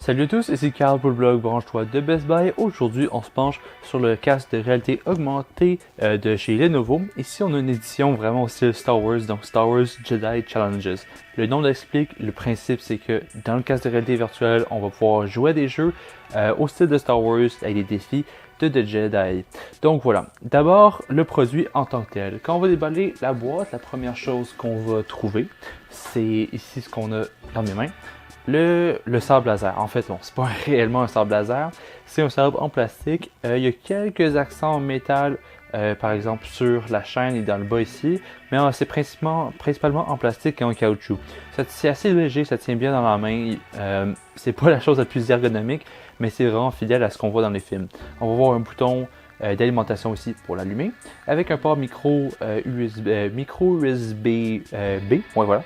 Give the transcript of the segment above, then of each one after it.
Salut à tous, ici Carl pour le blog Branche-toi de Best Buy. Aujourd'hui, on se penche sur le casque de réalité augmentée de chez Lenovo. Ici, on a une édition vraiment au style Star Wars, donc Star Wars Jedi Challenges. Le nom l'explique, le principe c'est que dans le casque de réalité virtuelle, on va pouvoir jouer à des jeux au style de Star Wars avec des défis de Jedi. Donc voilà, d'abord le produit en tant que tel. Quand on va déballer la boîte, la première chose qu'on va trouver, c'est ici ce qu'on a dans mes mains. Le sabre laser. En fait, non, c'est pas réellement un sabre laser, c'est un sabre en plastique. Il y a quelques accents en métal, par exemple sur la chaîne et dans le bas ici, mais c'est principalement en plastique et en caoutchouc. C'est assez léger, ça tient bien dans la main. C'est pas la chose la plus ergonomique, mais c'est vraiment fidèle à ce qu'on voit dans les films. On va voir un bouton d'alimentation aussi pour l'allumer, avec un port micro USB B. Ouais, voilà.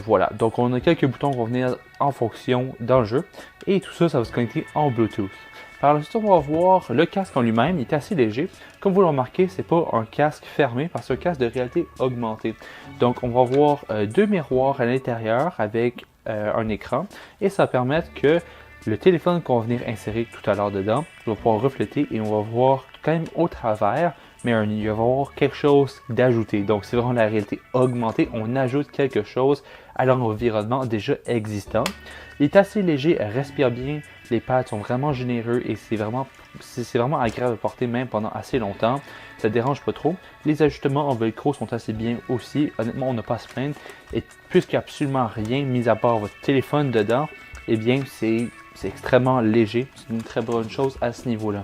Voilà. Donc on a quelques boutons qui vont venir en fonction dans le jeu. Et tout ça, ça va se connecter en Bluetooth. Par la suite, on va voir le casque en lui-même. Il est assez léger. Comme vous le remarquez, c'est pas un casque fermé parce que c'est un casque de réalité augmentée. Donc on va voir deux miroirs à l'intérieur avec un écran. Et ça va permettre que le téléphone qu'on va venir insérer tout à l'heure dedans va pouvoir refléter et on va voir quand même au travers, mais il va y avoir quelque chose d'ajouté. Donc c'est vraiment la réalité augmentée, on ajoute quelque chose à l'environnement déjà existant. Il est assez léger, elle respire bien, les pads sont vraiment généreux et c'est vraiment agréable à porter même pendant assez longtemps. Ça ne dérange pas trop. Les ajustements en velcro sont assez bien aussi. Honnêtement, on n'a pas à se plaindre. Et puisqu'il n'y a absolument rien mis à part votre téléphone dedans, eh bien c'est extrêmement léger. C'est une très bonne chose à ce niveau-là.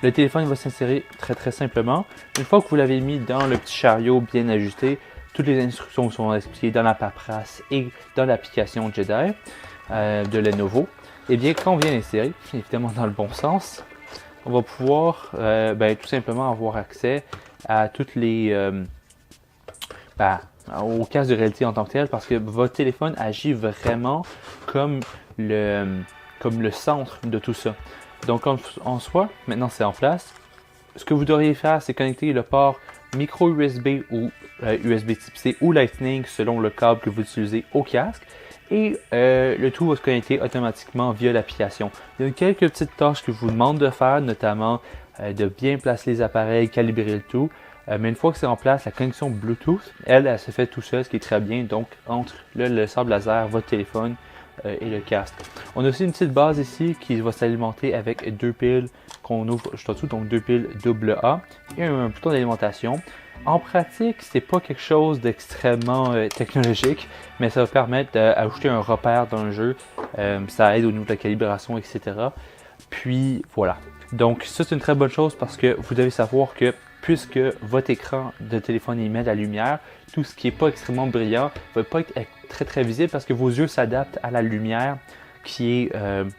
Le téléphone va s'insérer très simplement. Une fois que vous l'avez mis dans le petit chariot bien ajusté, toutes les instructions sont expliquées dans la paperasse et dans l'application Jedi de Lenovo. Et bien, quand on vient l'insérer, évidemment dans le bon sens, on va pouvoir tout simplement avoir accès à toutes les au casque de réalité en tant que tel, parce que votre téléphone agit vraiment comme le centre de tout ça. Donc en soi, maintenant c'est en place. Ce que vous devriez faire, c'est connecter le port micro USB ou USB type C ou Lightning selon le câble que vous utilisez au casque. Et le tout va se connecter automatiquement via l'application. Il y a quelques petites tâches que je vous demande de faire, notamment de bien placer les appareils, calibrer le tout. Mais une fois que c'est en place, la connexion Bluetooth, elle se fait tout seul, ce qui est très bien. Donc, entre le sabre laser, votre téléphone et le casque. On a aussi une petite base ici qui va s'alimenter avec deux piles qu'on ouvre juste en dessous, donc deux piles AA et un bouton d'alimentation. En pratique, c'est pas quelque chose d'extrêmement technologique, mais ça va permettre d'ajouter un repère dans le jeu. Ça aide au niveau de la calibration, etc. Puis voilà. Donc ça, c'est une très bonne chose parce que vous devez savoir que puisque votre écran de téléphone émet de la lumière, tout ce qui n'est pas extrêmement brillant ne va pas être très visible parce que vos yeux s'adaptent à la lumière qui est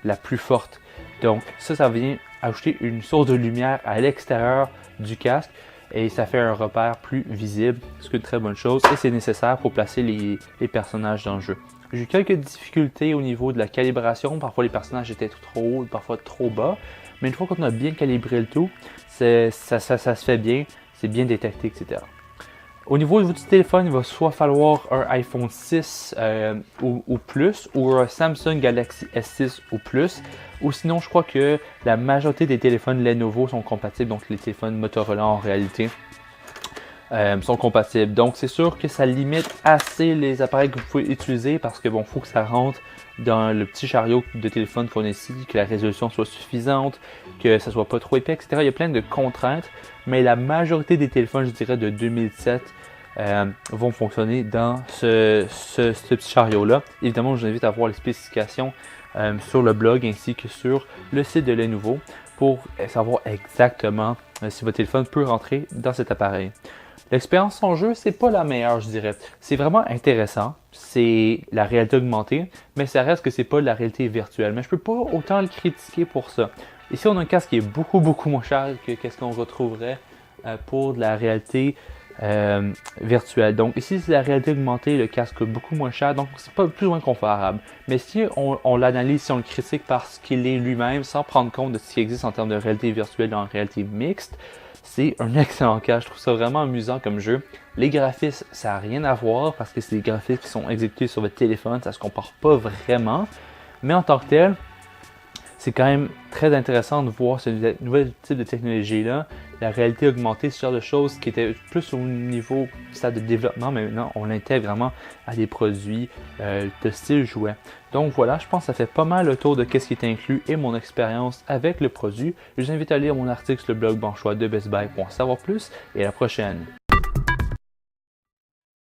la plus forte. Donc ça vient ajouter une source de lumière à l'extérieur du casque et ça fait un repère plus visible, ce qui est une très bonne chose et c'est nécessaire pour placer les personnages dans le jeu. J'ai eu quelques difficultés au niveau de la calibration, parfois les personnages étaient trop hauts, parfois trop bas, mais une fois qu'on a bien calibré le tout, ça se fait bien, c'est bien détecté, etc. Au niveau du téléphone, il va soit falloir un iPhone 6 ou plus, ou un Samsung Galaxy S6 ou plus, ou sinon je crois que la majorité des téléphones Lenovo sont compatibles, donc les téléphones Motorola en réalité sont compatibles. Donc c'est sûr que ça limite assez les appareils que vous pouvez utiliser parce que bon, faut que ça rentre dans le petit chariot de téléphone qu'on a ici, que la résolution soit suffisante, que ça soit pas trop épais, etc. Il y a plein de contraintes, mais la majorité des téléphones, je dirais de 2007, vont fonctionner dans ce petit chariot-là. Évidemment, je vous invite à voir les spécifications sur le blog ainsi que sur le site de Lenovo pour savoir exactement si votre téléphone peut rentrer dans cet appareil. L'expérience en jeu, c'est pas la meilleure, je dirais. C'est vraiment intéressant, c'est la réalité augmentée, mais ça reste que c'est pas la réalité virtuelle. Mais je peux pas autant le critiquer pour ça. Ici, on a un casque qui est beaucoup moins cher que ce qu'on retrouverait pour de la réalité virtuelle. Donc ici, c'est la réalité augmentée, le casque coûte beaucoup moins cher, donc c'est pas plus ou moins comparable. Mais si on l'analyse, si on le critique parce qu'il est lui-même, sans prendre compte de ce qui existe en termes de réalité virtuelle et en réalité mixte, c'est un excellent cas. Je trouve ça vraiment amusant comme jeu. Les graphismes, ça n'a rien à voir parce que c'est des graphismes qui sont exécutés sur votre téléphone, ça ne se compare pas vraiment. Mais en tant que tel, c'est quand même très intéressant de voir ce nouvel type de technologie-là, la réalité augmentée, ce genre de choses qui étaient plus au niveau stade de développement, mais maintenant on l'intègre vraiment à des produits de style jouet. Donc voilà, je pense que ça fait pas mal le tour de ce qui est inclus et mon expérience avec le produit. Je vous invite à lire mon article sur le blog Bonchois de Best Buy pour en savoir plus et à la prochaine.